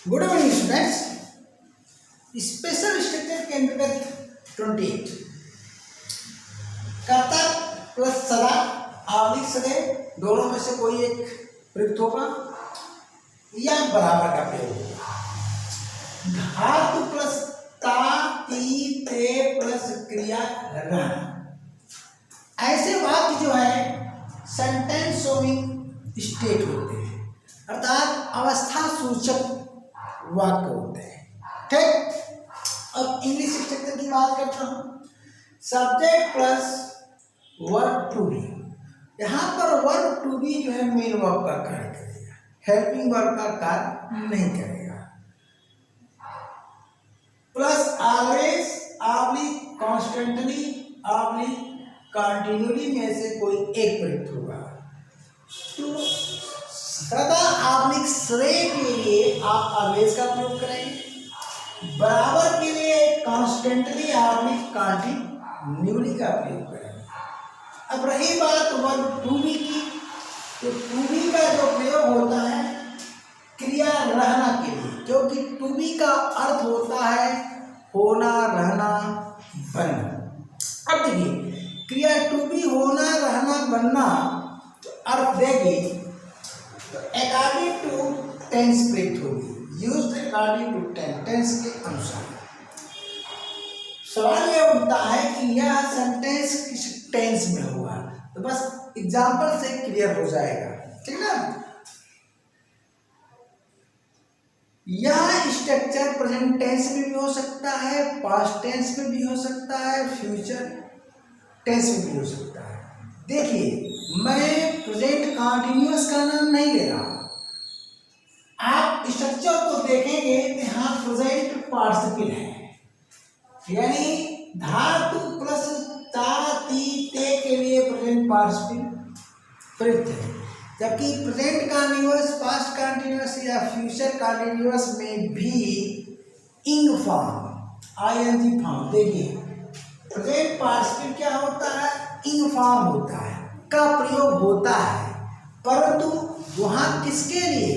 Good evening students. Special structure के अंतर्गत 28 कर्ता प्लस सदा आवलिक सदैव दोनों में से कोई एक प्रयुक्त होगा या बराबर का प्रयोग होगा। धातु प्लस ता ती ते प्लस क्रिया रहना, ऐसे वाक्य जो है सेंटेंस शोइंग स्टेट होते हैं, अर्थात अवस्था सूचक वाक्य होते हैं। ठीक, अब इंग्लिश स्ट्रक्चर की बात करता हूं। Subject plus verb to be, यहां पर वर्ब टू बी जो है मेन वर्ब का कार्य करेगा, हेल्पिंग वर्ब का कार्य नहीं करेगा। Plus always oblique constantly oblique continually में से कोई एक प्रयुक्त होगा। तो सदा ऑब्लिक सदैव के लिए आप ऑलवेज का प्रयोग करेंगे, बराबर के लिए कॉन्स्टेंटली ऑब्लिक कंटिन्यूली का प्रयोग करेंगे। अब रही बात वर्ब टू बी की, तो टू बी का जो प्रयोग होता है क्रिया रहना के लिए, क्योंकि टू बी का अर्थ होता है होना, रहना, बनना। अब देखिए क्रिया टू बी होना, रहना, बनना तो अर्थ देगी तो अकॉर्डिंग टू टेंस प्रयुक्त होगी, यूज्ड अकॉर्डिंग टू टेंस के अनुसार। सवाल यह उठता है कि यह सेंटेंस किस टेंस में होगा, तो बस एग्जांपल से क्लियर हो जाएगा, ठीक ना। यह स्ट्रक्चर प्रेजेंट टेंस में भी हो सकता है, पास्ट टेंस में भी हो सकता है, फ्यूचर टेंस में भी हो सकता है। देखिए मैं प्रेजेंट कंटिन्यूअस का नाम नहीं ले रहा, आप स्ट्रक्चर को देखेंगे तो यहाँ प्रेजेंट पार्टिसिपल है, यानी धातु प्लस ता ती ते के लिए प्रेजेंट पार्टिसिपल प्रयुक्त है, जबकि प्रेजेंट कंटिन्यूअस, पास्ट कंटिन्यूअस या फ्यूचर कंटिन्यूअस में भी इंग फॉर्म, आईएनजी फॉर्म, देखिए प्रेजेंट पार्टिसिपल क्या होता है, इंग फॉर्म होता है, का प्रयोग होता है, परंतु वहां किसके लिए,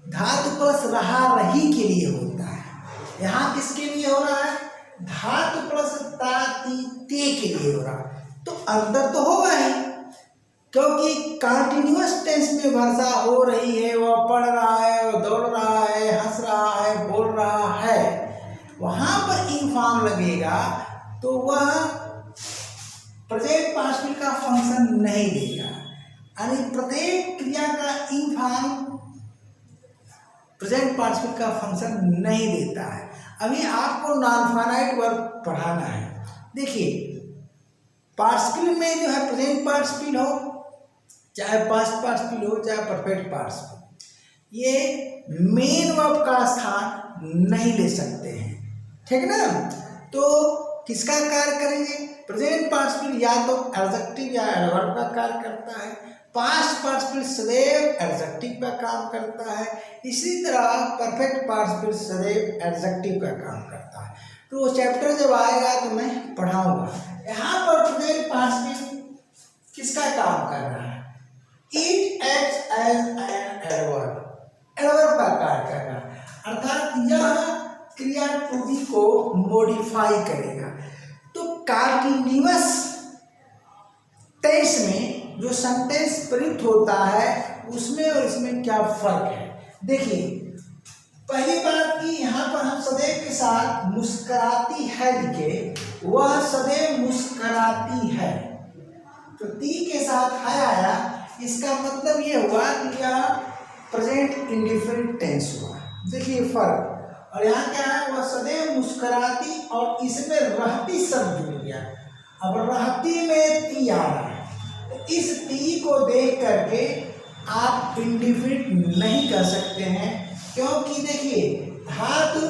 धातु प्लस रहा रही के लिए होता है। यहाँ किसके लिए हो रहा है, धातु प्लस ता ती ते के लिए हो रहा है। तो अंतर तो होगा ही, क्योंकि कंटिन्यूअस टेंस में वर्षा हो रही है, वह पढ़ रहा है, वह दौड़ रहा है, हंस रहा है, बोल रहा है, वहां पर इंग फॉर्म लगेगा तो वह प्रेजेंट पार्टिसिपल का फंक्शन नहीं देगा, यानी प्रत्येक क्रिया का इंग फॉर्म प्रेजेंट पार्टिसिपल का फंक्शन नहीं देता है। अभी आपको नॉन फाइनाइट वर्ब पढ़ाना है। देखिए पार्टिसिपल में जो है प्रेजेंट पार्टिसिपल हो, चाहे पास्ट पार्टिसिपल हो, चाहे परफेक्ट पार्टिसिपल, ये मेन वर्ब का स्थान नहीं ले सकते हैं, ठीक ना। तो किसका कार्य करेंगे, प्रेजेंट पार्टिसिपल या तो एडजेक्टिव या एडवर्ब का कार्य करता है, पास्ट पार्टिसिपल सदैव एडजेक्टिव का काम करता है, इसी तरह परफेक्ट पार्टिसिपल सदैव एडजेक्टिव का काम करता है। तो वो चैप्टर जब आएगा तो मैं पढ़ाऊंगा। यहाँ पर प्रेजेंट पार्टिसिपल किसका काम कर रहा है, it acts as an adverb, adverb का कार्य कर रहा है, अर्थात यह क्रिया टू बी को मॉडिफाई करेगा। तो कंटिन्यूअस टेंस में जो सेंटेंस प्रयुक्त होता है उसमें और इसमें क्या फर्क है। देखिए पहली बात की यहाँ पर हम सदैव के साथ मुस्कुराती है लिखे, वह सदैव मुस्कुराती है, तो ती के साथ है आया, इसका मतलब ये हुआ कि यह प्रेजेंट इंडिफरेंट टेंस हुआ। देखिए फर्क, और यहाँ क्या है, वह सदैव मुस्कुराती और इसमें रहती शब्द जुड़ गया। अब रहती में ती आ रहा है, तो इस ती को देख करके आप इंडिफरेंट नहीं कर सकते हैं, क्योंकि देखिए धातु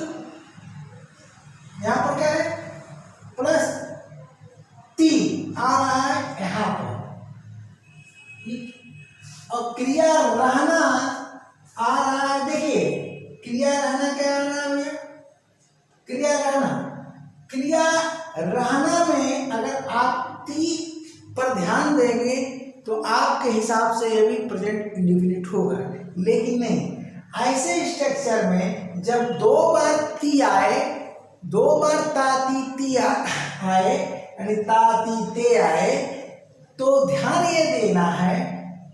यहाँ पर क्या है, प्लस ती आ रहा है यहाँ पर, और क्रिया रहना आ रहा है। देखिए क्रिया रहना क्या नाम है, क्रिया रहना, क्रिया रहना में अगर आप ती पर ध्यान देंगे तो आपके हिसाब से ये भी प्रेजेंट इंडेफिनिट होगा, लेकिन नहीं, ऐसे स्ट्रक्चर में जब दो बार ती आए, दो बार ताती ती आए यानी ताती ते आए, तो ध्यान ये देना है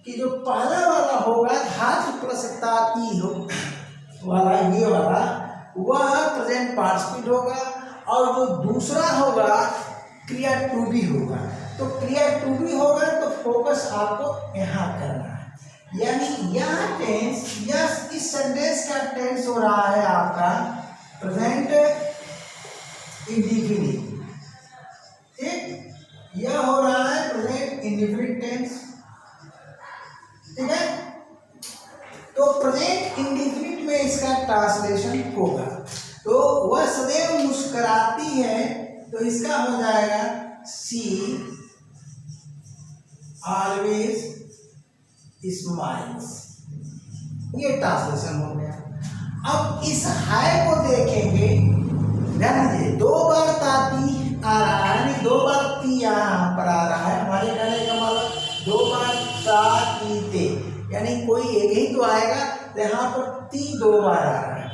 कि जो पहला वाला होगा धातु प्लस ताती हो वाला, ये वाला वह प्रेजेंट पार्टिसिपल होगा, और जो दूसरा होगा क्रिया टू बी होगा। तो क्रिया टू बी होगा तो फोकस आपको यहाँ करना है, यानी यह टेंस, यह इस सेंटेंस का टेंस हो रहा है आपका प्रेजेंट इंडेफिनिट, ठीक, यह हो रहा है प्रेजेंट इंडेफिनिट टेंस, ठीक है। तो प्रेजेंट इंडेफिनिट में इसका ट्रांसलेशन होगा, तो वह सदैव मुस्कुराती है, तो इसका हो जाएगा सी ऑलवेज स्माइल्स, ये ट्रांसलेशन हो गया। अब इस है को देखेंगे, ध्यान दीजिए, दो बार ताती आ रहा है, यानी दो बार ती यहाँ पर आ रहा है, हमारे कहने का मतलब दो बार ताती ते, यानी कोई एक ही तो आएगा, तो यहाँ पर ती दो बार आ रहा है।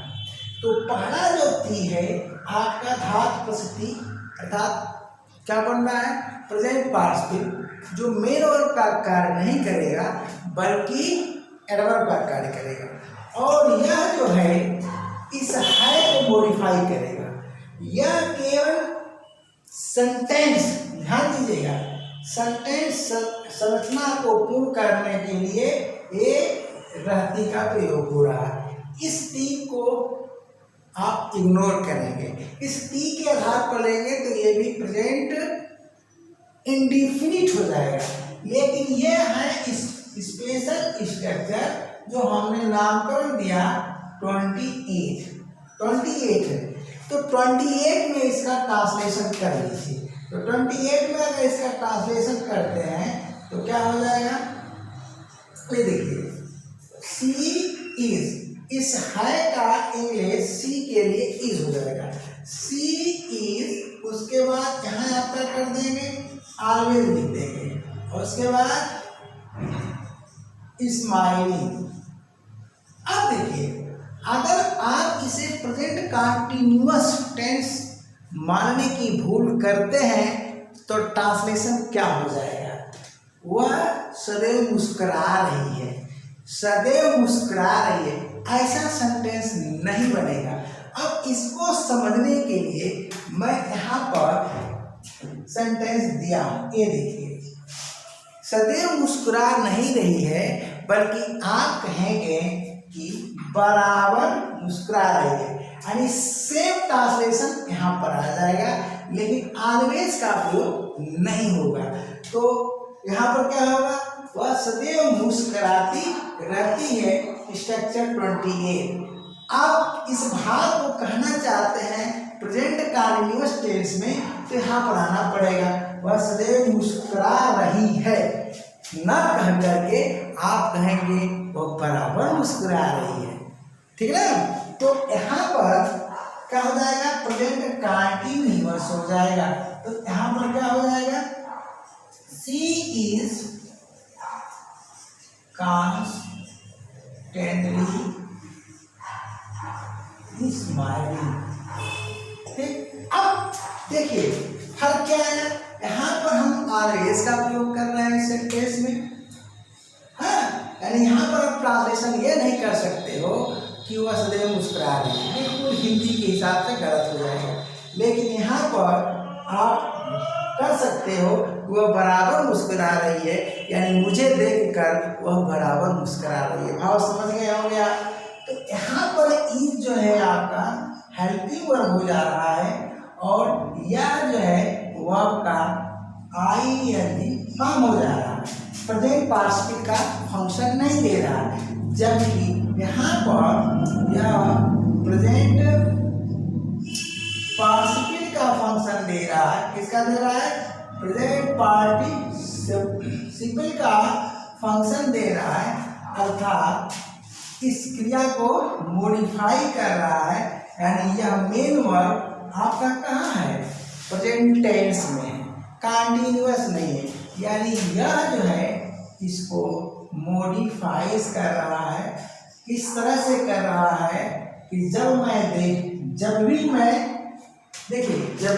तो पहला जो ती है आपका धातु प्लस ती, अर्थात क्या बन रहा है प्रेजेंट पार्टिसिपल, जो मेन वर्ब का कार्य नहीं करेगा बल्कि एडवर्ब का कार्य करेगा, और यह जो है इस है को मॉडिफाई करेगा। यह केवल सेंटेंस, ध्यान दीजिएगा, सेंटेंस संरचना को पूर्ण करने के लिए ये रहती का प्रयोग हो रहा है। इस ती को आप इग्नोर करेंगे, इस ती के आधार पर लेंगे तो ये भी प्रेजेंट इंडेफिनिट हो जाएगा। लेकिन ये है इस स्पेशल स्ट्रक्चर जो हमने नामकरण दिया 28 है, तो 28 में इसका ट्रांसलेशन कर लीजिए। तो 28 में अगर इसका ट्रांसलेशन करते हैं तो क्या हो जाएगा, ये देखिए, सी इज, इस है का इंग्लिश सी के लिए इज हो जाएगा, सी इज, उसके बाद यहाँ आपका कर देंगे ऑलवेज लिख देंगे, और उसके बाद स्माइलिंग। अब देखिए, अगर आप इसे प्रेजेंट कंटीन्यूअस टेंस मानने की भूल करते हैं तो ट्रांसलेशन क्या हो जाएगा, वह सदैव मुस्कुरा रही है, सदैव मुस्कुरा रही है, ऐसा सेंटेंस नहीं बनेगा। अब इसको समझने के लिए मैं यहाँ पर सेंटेंस दिया हूँ, ये देखिए, सदैव मुस्कुरा नहीं रही है बल्कि आप कहेंगे कि बराबर मुस्कुरा रही है, यानी सेम ट्रांसलेशन यहाँ पर आ जाएगा, लेकिन ऑलवेज का प्रयोग नहीं होगा। तो यहाँ पर क्या होगा, वह सदैव मुस्कुराती रहती है, स्ट्रक्चर 28। आप इस भाग को कहना चाहते हैं प्रेजेंट कंटीन्यूअस टेंस में, तो यहाँ पर आना पड़ेगा, वह सदैव मुस्कुरा रही है, न कह करके आप कहेंगे वह बराबर मुस्कुरा रही है, ठीक है ना। तो यहाँ पर क्या हो जाएगा, प्रेजेंट कंटीन्यूअस हो जाएगा, तो यहाँ पर क्या हो जाएगा, सी इज कॉन्स्टेंटली स्माइलिंग, ठीक। अब देखिए फर्क क्या है, यहाँ पर हम ऑलवेज का प्रयोग कर रहे हैं सेंटेंस में, हाँ, यानी यहाँ पर आप ट्रांसलेशन ये नहीं कर सकते हो कि वह सदैव मुस्कुरा रही है, बिल्कुल हिंदी के हिसाब से गलत हो जाएगा। लेकिन यहाँ पर आप कर सकते हो वह बराबर मुस्कुरा रही है, यानी मुझे देखकर वह बराबर मुस्कुरा रही है, भाव समझ गए होंगे आप। तो यहाँ पर इज जो है आपका हेल्पिंग वर्ब हो जा रहा है, और यह जो है वर्ब का आईएनजी फॉर्म हो जा रहा है, प्रेजेंट पार्टिसिपल का फंक्शन नहीं दे रहा है, जबकि यहाँ पर यह प्रेजेंट पार्टिसिपल का फंक्शन दे रहा है। किसका दे रहा है, प्रेजेंट पार्टिसिपल का फंक्शन दे रहा है, अर्थात इस क्रिया को मॉडिफाई कर रहा है, यानी यह मेन वर्ब आपका कहाँ है, प्रेजेंट टेंस में है, कंटीन्यूअस नहीं है, यानी यह जो है इसको मॉडिफाइज कर रहा है, इस तरह से कर रहा है कि जब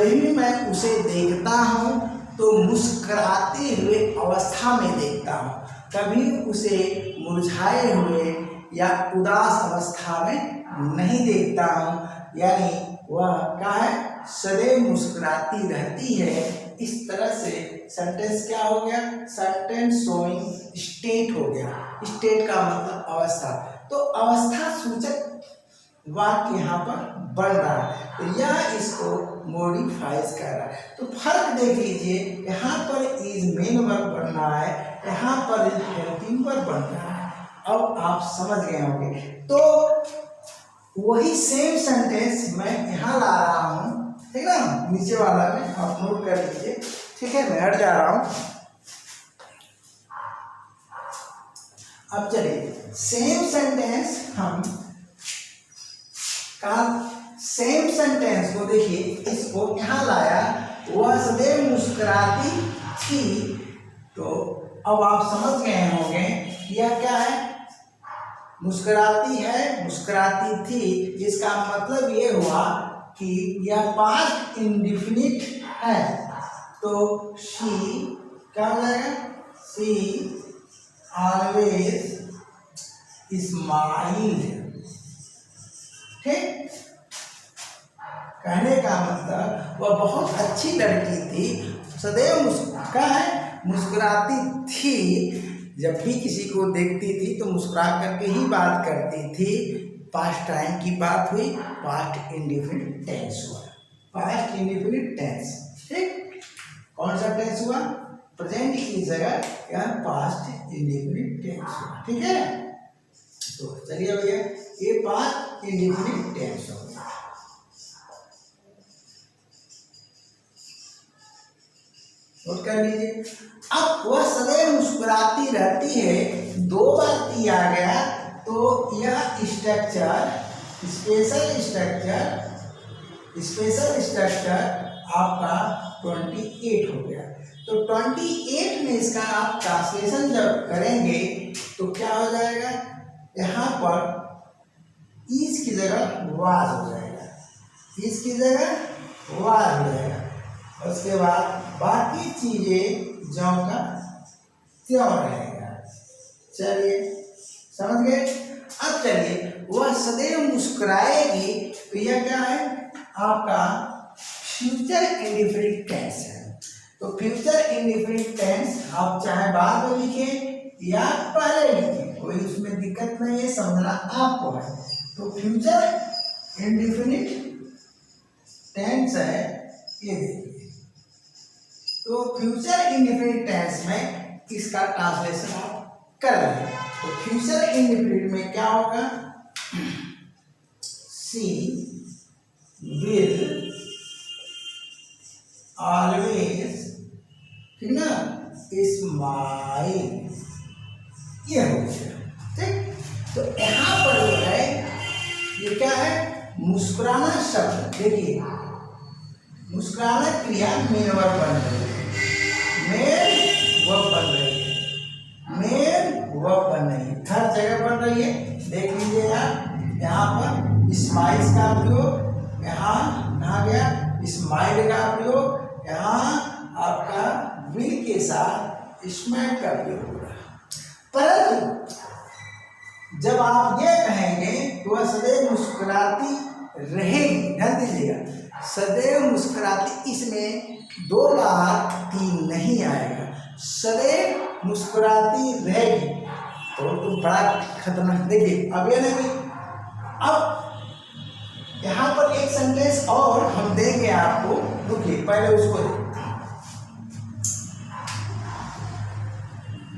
भी मैं उसे देखता हूँ तो मुस्कुराते हुए अवस्था में देखता हूँ, कभी उसे मुरझाए हुए या उदास अवस्था में नहीं देखता हूँ। यानी वह क्या है, सदैव मुस्कुराती रहती है। इस तरह से सेंटेंस क्या हो गया, सेंटेंस शोइंग स्टेट हो गया। स्टेट का मतलब अवस्था, तो अवस्था सूचक वाक्य यहाँ पर बन रहा है, तो यह इसको मॉडिफाइज कर रहा है। तो फर्क देख लीजिए, यहाँ पर इज मेन वर्ब बन रहा है, यहाँ पर हेल्पिंग वर्ब बन रहा है। अब आप समझ गए होंगे। तो वही सेम सेंटेंस मैं यहाँ ला रहा हूँ, ठीक है ना, नीचे वाला में आप नोट कर लीजिए, ठीक है। मैं हट जा रहा हूँ। अब चलिए सेम सेंटेंस को देखिए, इसको यहाँ लाया, वह सदैव मुस्कुराती थी। तो अब आप समझ गए होंगे यह क्या है, मुस्कुराती है, मुस्कुराती थी। इसका मतलब ये हुआ कि यह पास्ट इंडेफिनिट है, तो शी क्या हो जाएगा, शी ऑलवेज स्माइल्ड। ठीक, कहने का मतलब वह बहुत अच्छी लड़की थी, सदैव मुस्कुराती थी। जब भी किसी को देखती थी तो मुस्कुरा करके ही बात करती थी। पास्ट टाइम की बात हुई, पास्ट इंडेफिनिट टेंस हुआ, पास्ट इंडेफिनिट टेंस। ठीक, कौन सा टेंस हुआ, प्रेजेंट की जगह यह पास्ट इंडेफिनिट टेंस हुआ। ठीक है, तो चलिए भैया, ये पास्ट इंडेफिनिट टेंस हो गया। नोट कर लीजिए। अब वह सदैव मुस्कुराती रहती है, दो बार दिया गया, तो यह स्पेशल स्ट्रक्चर आपका 28 हो गया। तो 28 में इसका आप ट्रांसलेशन जब करेंगे तो क्या हो जाएगा, यहाँ पर इज की जगह वाज हो जाएगा, इज की जगह वाज हो जाएगा। उसके बाद बाकी चीजें ज्यों का त्यों रहेगा। चलिए समझ गए। अब चलिए, वह सदैव मुस्कुराएगी, तो यह क्या है, आपका फ्यूचर इंडेफिनिट टेंस है। तो फ्यूचर इंडेफिनिट टेंस आप चाहे बाद में लिखें या पहले लिखें, कोई उसमें दिक्कत नहीं है, समझना आपको है। तो फ्यूचर इंडेफिनिट टेंस है, ये देखिए। तो फ्यूचर इंडेफिनिट टेंस में इसका ट्रांसलेशन आप कर रहे हैं। तो फ्यूचर इंडेफिनिट में क्या होगा, सी विल ऑलवेज, ठीक ना, स्माइल, ये हो गया। ठीक, तो यहाँ पर जो है ये क्या है, मुस्कुराना शब्द। देखिए, मुस्कुराना क्रिया मेन वर्ब बन रही है, मेन वर्ब बन रही है, मेन वर्ब बन रही है, हर जगह बन रही है। देख लीजिए यहाँ पर स्माइल्स का प्रयोग, यहाँ कहा गया स्माइल का प्रयोग, यहाँ आपका विल के साथ स्माइल का प्रयोग हो रहा है। परंतु जब आप ये कहेंगे तो वह सदैव मुस्कुराती रहेगी, ध्यान दीजिएगा, सदैव मुस्कुराती, इसमें दो बार तीन नहीं आएगा, सदैव मुस्कुराती रहेगी। तो बड़ा खतरनाक। देखिए अब ये नहीं, अब यहाँ पर एक सेंटेंस और हम देंगे आपको, रुकिए पहले उसको देखिए।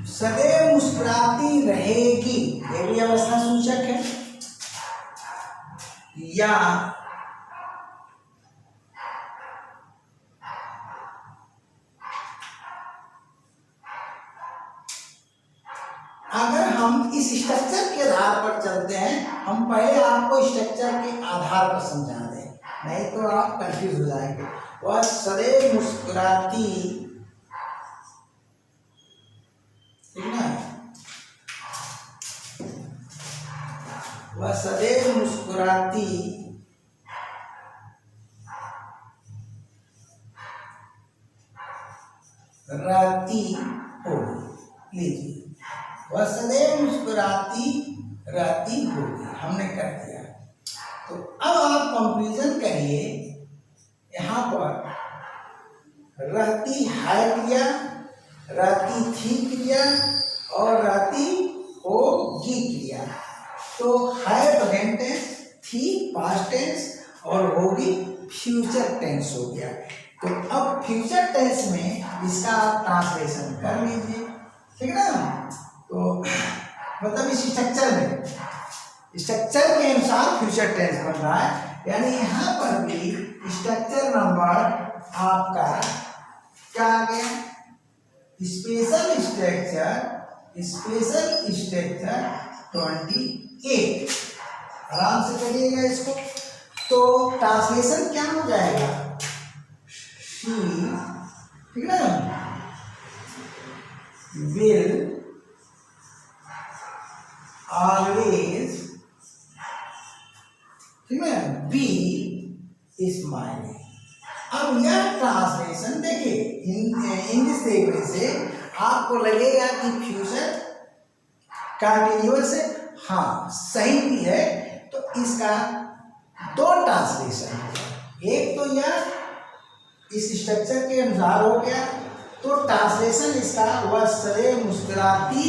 सदैव मुस्कुराती रहेगी, ये भी अवस्था सूचक है। या अगर हम इस स्ट्रक्चर के आधार पर चलते हैं, हम पहले आपको स्ट्रक्चर के आधार पर समझा दें, नहीं तो आप कंफ्यूज हो जाएंगे। वह सदैव मुस्कुराती, ठीक ना, वह सदैव मुस्कुराती रहती होगी। लीजिए, वह सदैव मुस्कुराती रहती होगी, हमने कर दिया। तो अब आप कंपैरिजन करिए, यहाँ पर रहती है क्रिया, रहती थी क्रिया और रहती होगी क्रिया। तो है प्रेजेंट टेंस, थी पास्ट टेंस और होगी फ्यूचर टेंस हो गया। तो अब फ्यूचर टेंस में इसका आप ट्रांसलेशन कर लीजिए, ठीक है ना। तो मतलब इस स्ट्रक्चर के अनुसार फ्यूचर टेंस बन रहा है, यानी यहाँ पर भी स्ट्रक्चर नंबर आपका क्या आ गया, स्पेशल स्ट्रक्चर 28। आराम से करिएगा इसको। तो ट्रांसलेशन क्या हो जाएगा, शी, ठीक है ना, विल ऑलवेज, ठीक है, बी स्माइलिंग। अब यह ट्रांसलेशन देखिए, इंग्लिश देखने से आपको लगेगा कि फ्यूचर कंटिन्यूअस है, हाँ सही भी है। तो इसका दो ट्रांसलेशन है, एक तो यह इस स्ट्रक्चर के अनुसार हो गया, तो ट्रांसलेशन इसका वह सदैव मुस्कुराती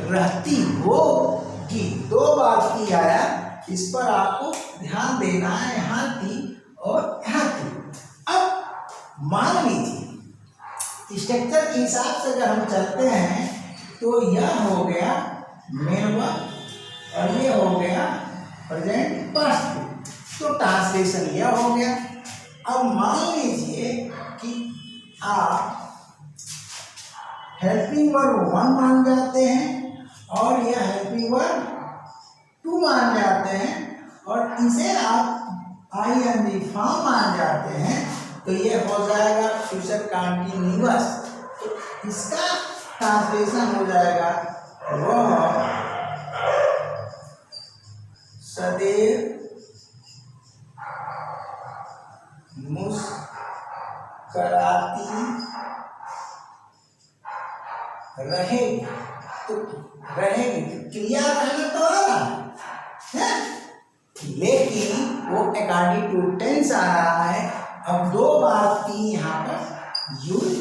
रहती होगी, दो बार की आया, इस पर आपको ध्यान देना है, यहाँ थी और यहाँ थी। अब मान लीजिए स्ट्रक्चर के हिसाब से अगर हम चलते हैं तो यह हो गया मेन वर्ब और ये हो गया प्रेजेंट पर्सन, तो ट्रांसलेशन यह हो गया। अब मान लीजिए कि आप हेल्पिंग वर्ब 1 मान जाते हैं और यह हेल्पिंग वर्ब 2 मान जाते हैं और इसे आप ING फॉर्म मान जाते हैं, तो ये हो जाएगा फ्यूचर कंटिन्यूअस। तो इसका ट्रांसलेशन हो जाएगा वह सदैव मुस्कुराती रहेगी। तो रहेगी क्रिया रहना तो आ रहा है, लेकिन वो अकॉर्डिंग टू टेंस आ रहा है। अब दो बार की यहाँ पर यूज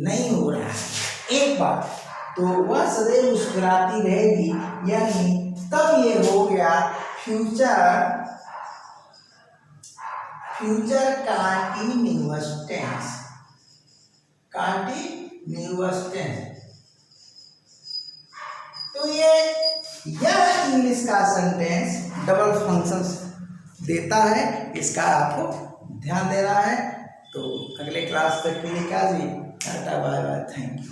नहीं हो रहा है, एक बार। तो वह सदैव मुस्कुराती रहेगी, यानी तब ये हो गया फ्यूचर कंटिन्यूअस टेंस। तो यह इंग्लिश का सेंटेंस डबल फंक्शंस देता है, इसका आपको ध्यान देना है। तो अगले क्लास तक के लिए क्या जी, tata bye bye, thank you.